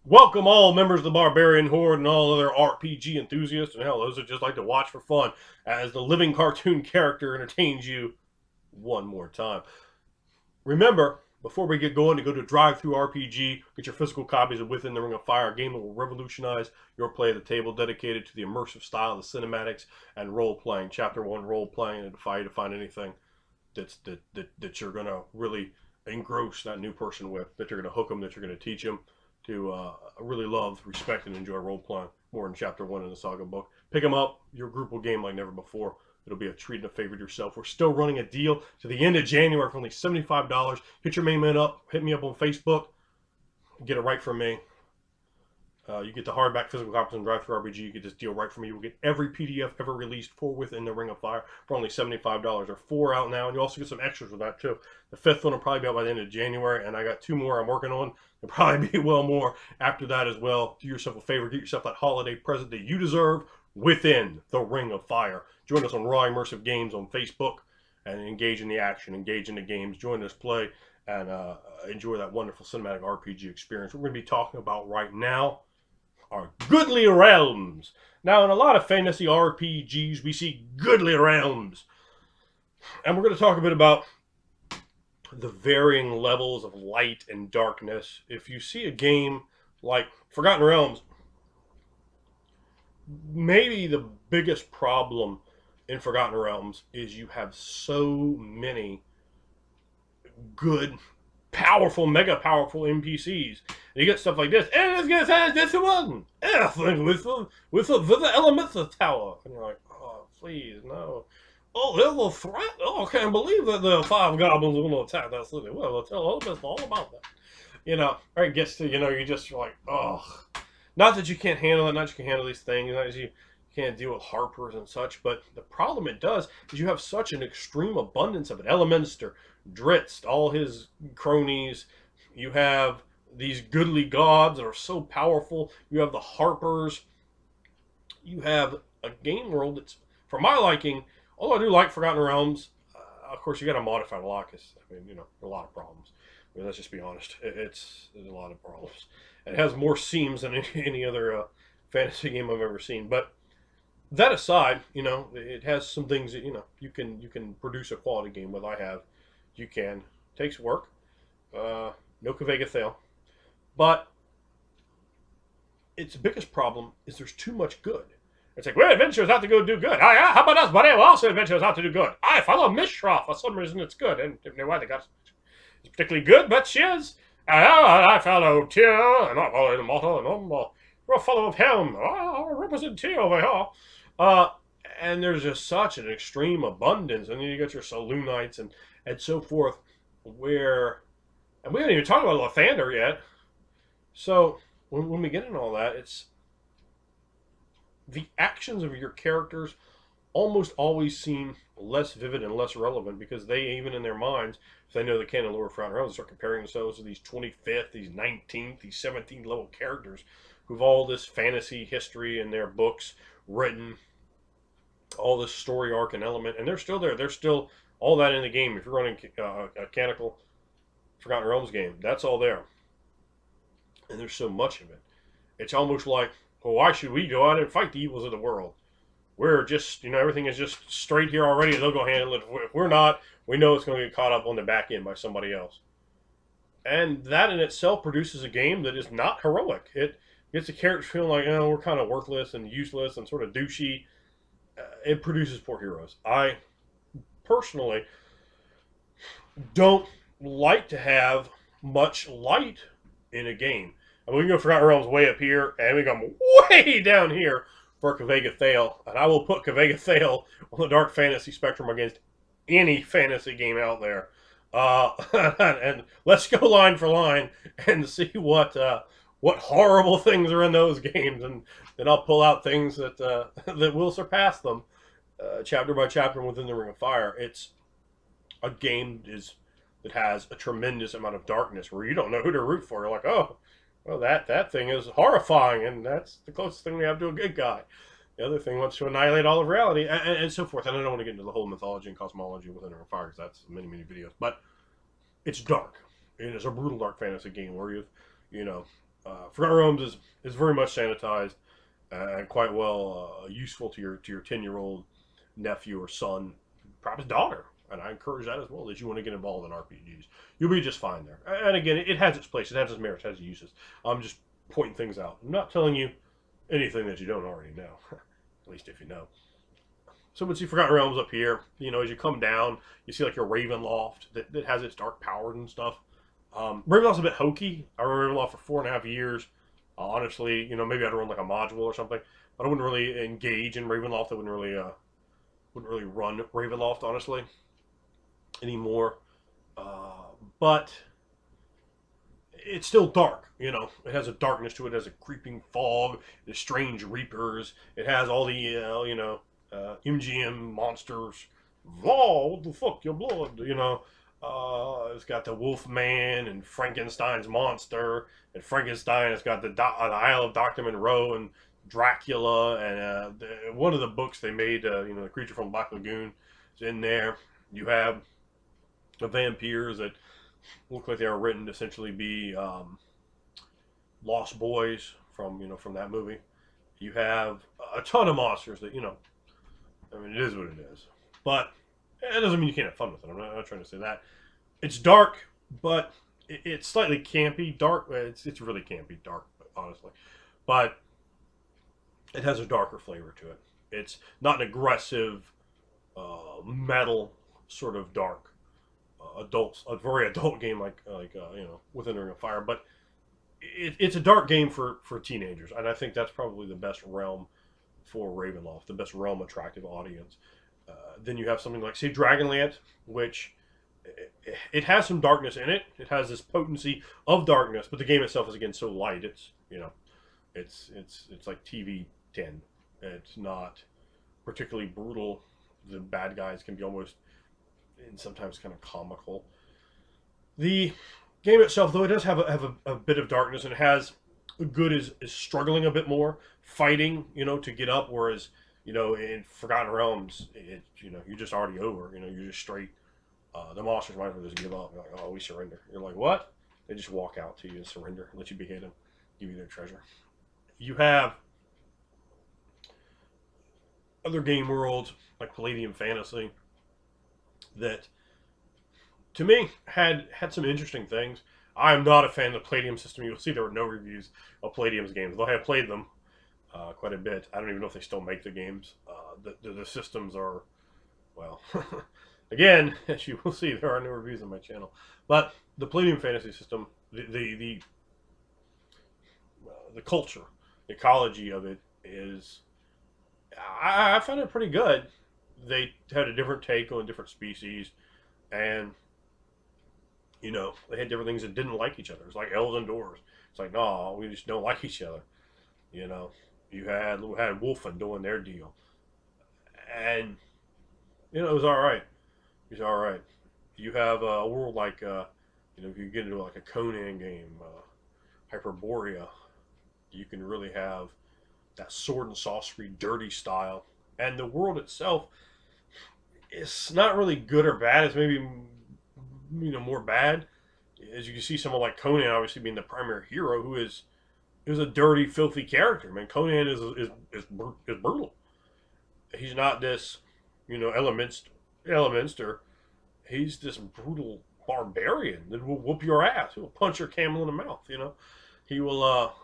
Welcome all members of the Barbarian Horde and all other RPG enthusiasts, and hell, those that just like to watch for fun as the living cartoon character entertains you one more time. Remember, before we get going, to go to Drive Through RPG, get your physical copies of Within the Ring of Fire, a game that will revolutionize your play at the table, dedicated to the immersive style, the cinematics, and role playing. Chapter 1 role playing, and defy you to find anything that you're going to really engross that new person with, that you're going to hook them, that you're going to teach them to really love, respect, and enjoy role playing more in Chapter 1 in the Saga book. Pick them up. Your group will game like never before. It'll be a treat and a favor to yourself. We're still running a deal to the end of January for only $75. Hit your main man up. Hit me up on Facebook. Get it right from me. You get the hardback physical copies and Drive Through RPG. You get this deal right from me. You will get every PDF ever released for Within the Ring of Fire for only $75. There are 4 out now, and you also get some extras with that too. The 5th one will probably be out by the end of January, and I got 2 more I'm working on. There'll probably be well more after that as well. Do yourself a favor. Get yourself that holiday present that you deserve within the Ring of Fire. Join us on Raw Immersive Games on Facebook and engage in the action, engage in the games, join us play, and enjoy that wonderful cinematic RPG experience. We're going to be talking about right now are goodly realms. Now, in a lot of fantasy RPGs, we see goodly realms. And we're going to talk a bit about the varying levels of light and darkness. If you see a game like Forgotten Realms, maybe the biggest problem in Forgotten Realms is you have so many good, powerful, mega powerful NPCs. And you get stuff like this, and it's gonna sound this one. With the elemental tower. And you're like, oh, please, no. Oh, there's a threat? Oh, I can't believe that the 5 goblins are going to attack that city. Well, they'll tell Elvis all about that. Or it gets to, you're like, oh. Not that you can't handle it, not that you can handle these things, not that you can't deal with harpers and such, but the problem it does is you have such an extreme abundance of it. Elemenster, Dritz, all his cronies. You have these goodly gods that are so powerful. You have the harpers. You have a game world that's, for my liking, although I do like Forgotten Realms, of course you got to modify a lot because, a lot of problems. Let's just be honest. There's a lot of problems. It has more seams than any other fantasy game I've ever seen. But that aside, it has some things that you can produce a quality game with. You can. It takes work. No Kavega Thale, but its biggest problem is there's too much good. It's like, we're adventurers out to go do good. How about us, buddy? We're also adventurers out to do good. I follow Mishra. For some reason, it's good. And I don't know why they got it's particularly good, but she is. I follow Tyr, and I follow the motto, and we're a follower of him. I represent Tyr over here. And there's just such an extreme abundance. And then you got your Saloonites and so forth, and we haven't even talked about Lathander yet. So when we get into all that, it's the actions of your characters almost always seem less vivid and less relevant because they, even in their minds, if they know the canon lore of Forgotten Realms, start comparing themselves to these 25th, these 19th, these 17th level characters who've all this fantasy history in their books written, all this story arc and element, and they're still there. They're still all that in the game. If you're running a canonical Forgotten Realms game, that's all there. And there's so much of it. It's almost like, well, why should we go out and fight the evils of the world? We're just, everything is just straight here already. They'll go handle it. If we're not, we know it's going to get caught up on the back end by somebody else. And that in itself produces a game that is not heroic. It gets the characters feeling like, we're kind of worthless and useless and sort of douchey. It produces poor heroes. I personally don't like to have much light in a game. I mean, we can go Forgotten Realms way up here, and we come way down here for Kavega Thale, and I will put Kavega Thale on the dark fantasy spectrum against any fantasy game out there. And let's go line for line and see what horrible things are in those games, and then I'll pull out things that that will surpass them, chapter by chapter within the Ring of Fire. It's a game that has a tremendous amount of darkness where you don't know who to root for. You're like, oh, well, that thing is horrifying, and that's the closest thing we have to a good guy. The other thing wants to annihilate all of reality, and so forth. And I don't want to get into the whole mythology and cosmology within the Ring of Fire, because that's many, many videos. But it's dark. It is a brutal dark fantasy game where Forgotten Realms is very much sanitized and quite well useful to your 10-year-old nephew or son, perhaps daughter. And I encourage that as well, that you want to get involved in RPGs. You'll be just fine there. And again, it has its place, it has its merits, it has its uses. I'm just pointing things out. I'm not telling you anything that you don't already know, at least if you know. So once you Forgotten Realms up here, as you come down, you see like your Ravenloft that has its dark powers and stuff. Ravenloft's a bit hokey. I ran Ravenloft for 4.5 years. Honestly, maybe I'd run like a module or something, but I wouldn't really engage in Ravenloft. I wouldn't really run Ravenloft honestly anymore. But it's still dark. It has a darkness to it. It has a creeping fog. There's strange reapers. It has all the MGM monsters. Oh, what the fuck, your blood? It's got the Wolfman and Frankenstein's monster, and Frankenstein has got the Isle of Dr. Monroe and Dracula, and one of the books they made, the Creature from Black Lagoon is in there. You have the vampires that look like they are written to essentially be lost boys from that movie. You have a ton of monsters that it is what it is, but it doesn't mean you can't have fun with it. I'm not trying to say that. It's dark, but it's slightly campy. Dark. It's really campy, dark, honestly. But it has a darker flavor to it. It's not an aggressive, metal sort of dark, a very adult game like Within the Ring of Fire. But it's a dark game for teenagers, and I think that's probably the best realm for Ravenloft, the best realm attractive audience. Then you have something like, say, Dragonlance, which it has some darkness in it. It has this potency of darkness, but the game itself is again so light. It's like TV 10. It's not particularly brutal. The bad guys can be almost and sometimes kind of comical. The game itself, though, it does have a bit of darkness, and it has good is struggling a bit more, fighting, to get up, whereas in Forgotten Realms, you're just already over. You're just straight. The monsters might as well just give up. You're like, oh, we surrender. You're like, what? They just walk out to you and surrender, let you behead them, give you their treasure. You have other game worlds like Palladium Fantasy that, to me, had some interesting things. I'm not a fan of the Palladium system. You'll see there were no reviews of Palladium's games, though I have played them quite a bit. I don't even know if they still make the games. The systems are, well, again, as you will see, there are no reviews on my channel. But the Palladium Fantasy system, the culture, the ecology of it is, I found it pretty good. They had a different take on different species, and they had different things that didn't like each other. It's like elves and dwarves. It's like, no, we just don't like each other. You had Wolfen doing their deal, and it was all right. It was all right. You have a world like if you get into like a Conan game, Hyperborea, you can really have that sword and sorcery, dirty style, and the world itself is not really good or bad. It's maybe more bad. As you can see, someone like Conan obviously being the primary hero, who is a dirty, filthy character. Man, Conan is brutal. He's not this, Elemenster. He's this brutal barbarian that will whoop your ass. He will punch your camel in the mouth. He will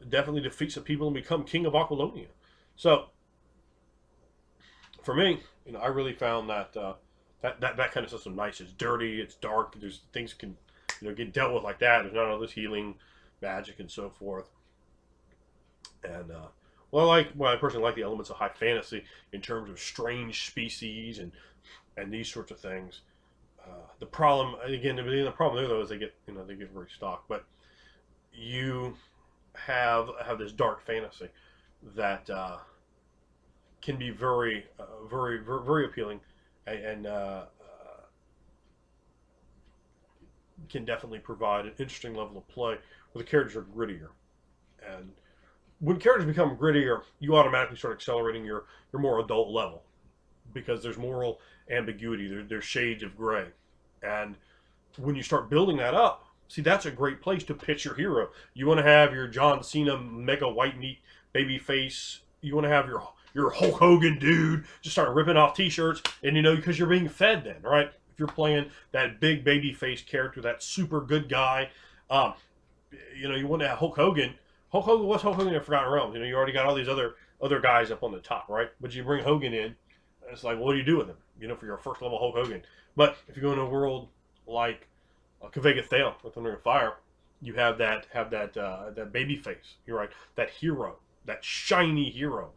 definitely defeat some people and become king of Aquilonia. So, for me, I really found that that kind of system nice. It's dirty. It's dark. There's things can get dealt with like that. There's not all this healing magic and so forth. And I personally like the elements of high fantasy in terms of strange species and these sorts of things. The problem again, the problem there though is they get very stock, but you have this dark fantasy that can be very, very, very, very appealing, and can definitely provide an interesting level of play where the characters are grittier. And when characters become grittier, you automatically start accelerating your more adult level, because there's moral ambiguity. There's shades of gray, and when you start building that up, See, that's a great place to pitch your hero. You want to have your John Cena mega white meat baby face. You want to have your Hulk Hogan dude just start ripping off T-shirts, and because you're being fed then, right? If you're playing that big baby face character, that super good guy, um, you want to have Hulk Hogan. Hulk Hogan, what's Hulk Hogan in Forgotten Realms? You already got all these other guys up on the top, right? But you bring Hogan in, it's like, what do you do with him? For your first level Hulk Hogan. But if you go in a world like Kavega Thale with Thunder and Fire, you have that baby face. You're right, that hero, that shiny hero,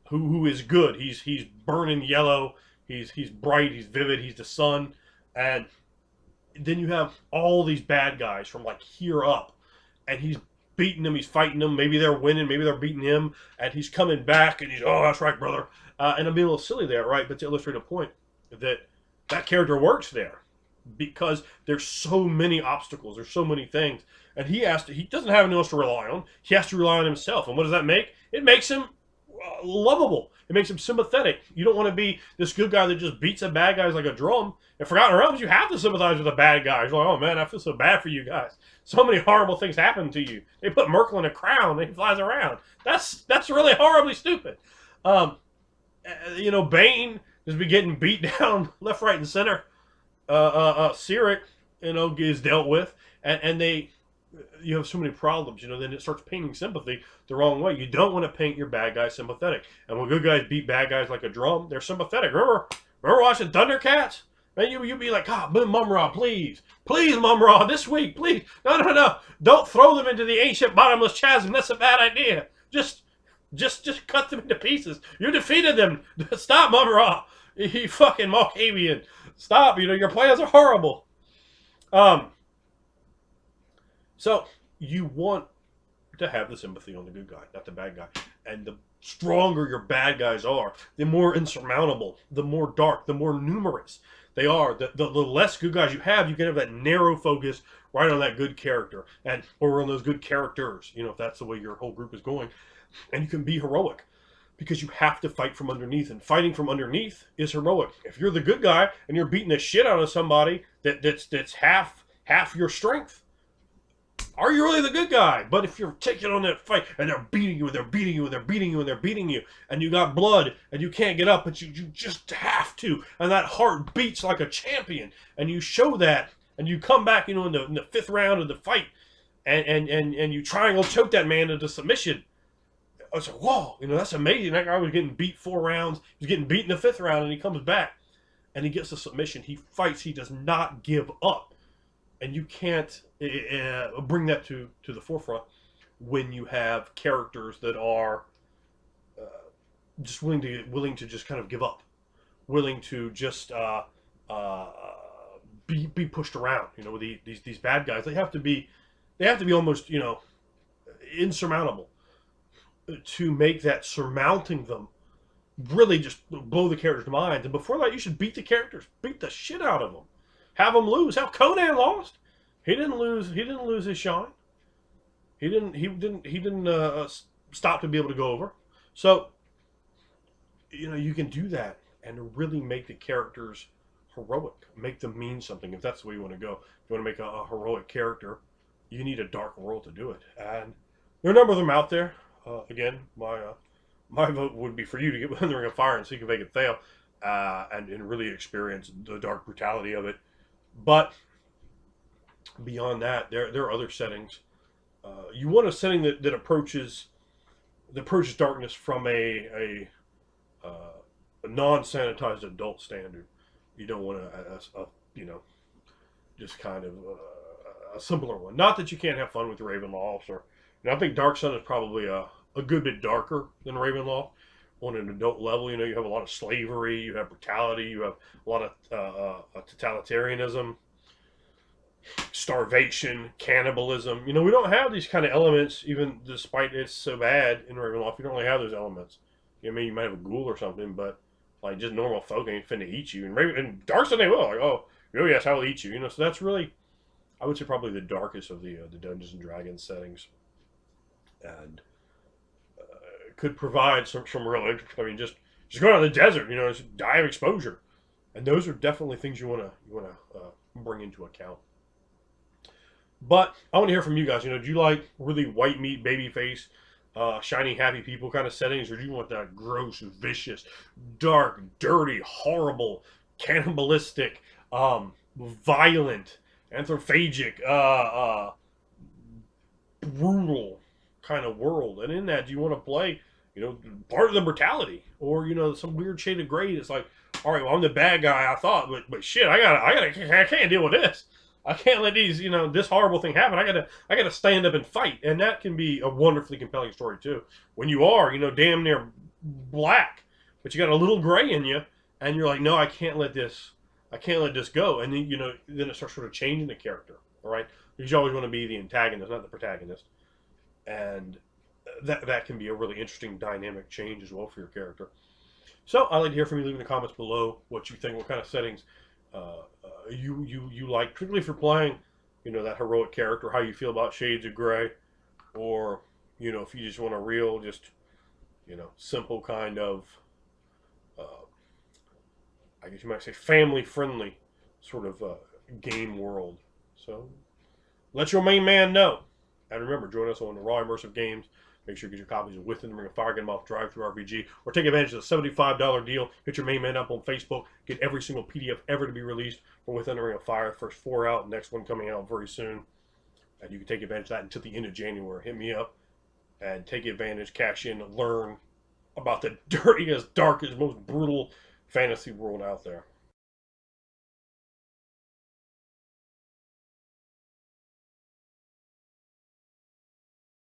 who is good. He's burning yellow. He's bright. He's vivid. He's the sun, and then you have all these bad guys from like here up, and he's beating them. He's fighting them. Maybe they're winning. Maybe they're beating him, and he's coming back, and oh, that's right, brother. And I'm being a little silly there, right? But to illustrate a point that character works there because there's so many obstacles. There's so many things, and he doesn't have anyone else to rely on. He has to rely on himself. And what does that make? It makes him lovable. It makes him sympathetic. You don't want to be this good guy that just beats the bad guys like a drum. In Forgotten Realms, you have to sympathize with the bad guys. You're like, oh man, I feel so bad for you guys. So many horrible things happen to you. They put Merkel in a crown and he flies around. That's really horribly stupid. Bane has been getting beat down left, right, and center. Cyric, is dealt with, and you have so many problems, then it starts painting sympathy the wrong way. You don't want to paint your bad guys sympathetic. And when good guys beat bad guys like a drum, they're sympathetic. Remember watching Thundercats? Man, you'd be like, Mum-Ra, please, Mum-Ra, this week, please. No. Don't throw them into the ancient bottomless chasm. That's a bad idea. Just cut them into pieces. You defeated them. Stop, Mum-Ra. You fucking Malkavian. Stop. Your plans are horrible. So you want to have the sympathy on the good guy, not the bad guy. And the stronger your bad guys are, the more insurmountable, the more dark, the more numerous they are. The less good guys you have that narrow focus right on that good character, or on those good characters, if that's the way your whole group is going. And you can be heroic because you have to fight from underneath, and fighting from underneath is heroic. If you're the good guy and you're beating the shit out of somebody that's half your strength, are you really the good guy? But if you're taking on that fight and they're beating you and they're beating you and they're beating you and they're beating you, and you got blood and you can't get up, but you just have to, and that heart beats like a champion, and you show that, and you come back, in the fifth round of the fight, and you triangle choke that man into submission. I was like, whoa, that's amazing. That guy was getting beat 4 rounds. He's getting beat in the 5th round, and he comes back, and he gets the submission. He fights. He does not give up. And you can't bring that to the forefront when you have characters that are just willing to just kind of give up, willing to just be pushed around. With these bad guys, they have to be almost insurmountable to make that surmounting them really just blow the characters' minds. And before that, you should beat the characters, beat the shit out of them. Have him lose. How Conan lost? He didn't lose his shine. He didn't stop to be able to go over. So, you can do that and really make the characters heroic. Make them mean something. If that's the way you want to go. If you want to make a heroic character, you need a dark world to do it. And there are a number of them out there. Again, my vote would be for you to get within the Ring of Fire and see if they can fail, and really experience the dark brutality of it. But beyond that, there are other settings. You want a setting that approaches darkness from a non-sanitized adult standard. You don't want just kind of a simpler one. Not that you can't have fun with Ravenloft, or I think Dark Sun is probably a good bit darker than Ravenloft on an adult level. You have a lot of slavery, you have brutality, you have a lot of totalitarianism, starvation, cannibalism. We don't have these kind of elements, even despite it's so bad in Ravenloft. You don't really have those elements. You might have a ghoul or something, but like just normal folk ain't finna eat you. And Dark Sun they will. Like, oh yes, I will eat you. So that's really, I would say, probably the darkest of the Dungeons and Dragons settings, and could provide some real interest. Just going out in the desert, just die of exposure, and those are definitely things you want to bring into account. But I want to hear from you guys. Do you like really white meat, baby face, shiny, happy people kind of settings, or do you want that gross, vicious, dark, dirty, horrible, cannibalistic, violent, anthrophagic, brutal kind of world? And in that, do you want to play, part of the brutality, or some weird shade of gray that's like, all right, well, I'm the bad guy, I thought, but shit, I can't deal with this. I can't let this horrible thing happen. I gotta stand up and fight, and that can be a wonderfully compelling story too. When you are, damn near black, but you got a little gray in you, and you're like, no, I can't let this go, and then then it starts sort of changing the character. All right, because you always want to be the antagonist, not the protagonist, and that can be a really interesting dynamic change as well for your character. So I'd like to hear from you. Leave in the comments below what you think, what kind of settings you like, particularly if you're playing, that heroic character, how you feel about Shades of Grey, or if you just want a real, just simple kind of, uh, I guess you might say, family-friendly sort of game world. So let your main man know. And remember, join us on the Raw Immersive Games. Make sure you get your copies of Within the Ring of Fire, get them off Drive-Thru RPG, or take advantage of the $75 deal. Hit your main man up on Facebook. Get every single PDF ever to be released from Within the Ring of Fire. First 4 out, next one coming out very soon. And you can take advantage of that until the end of January. Hit me up and take advantage, cash in, learn about the dirtiest, darkest, most brutal fantasy world out there.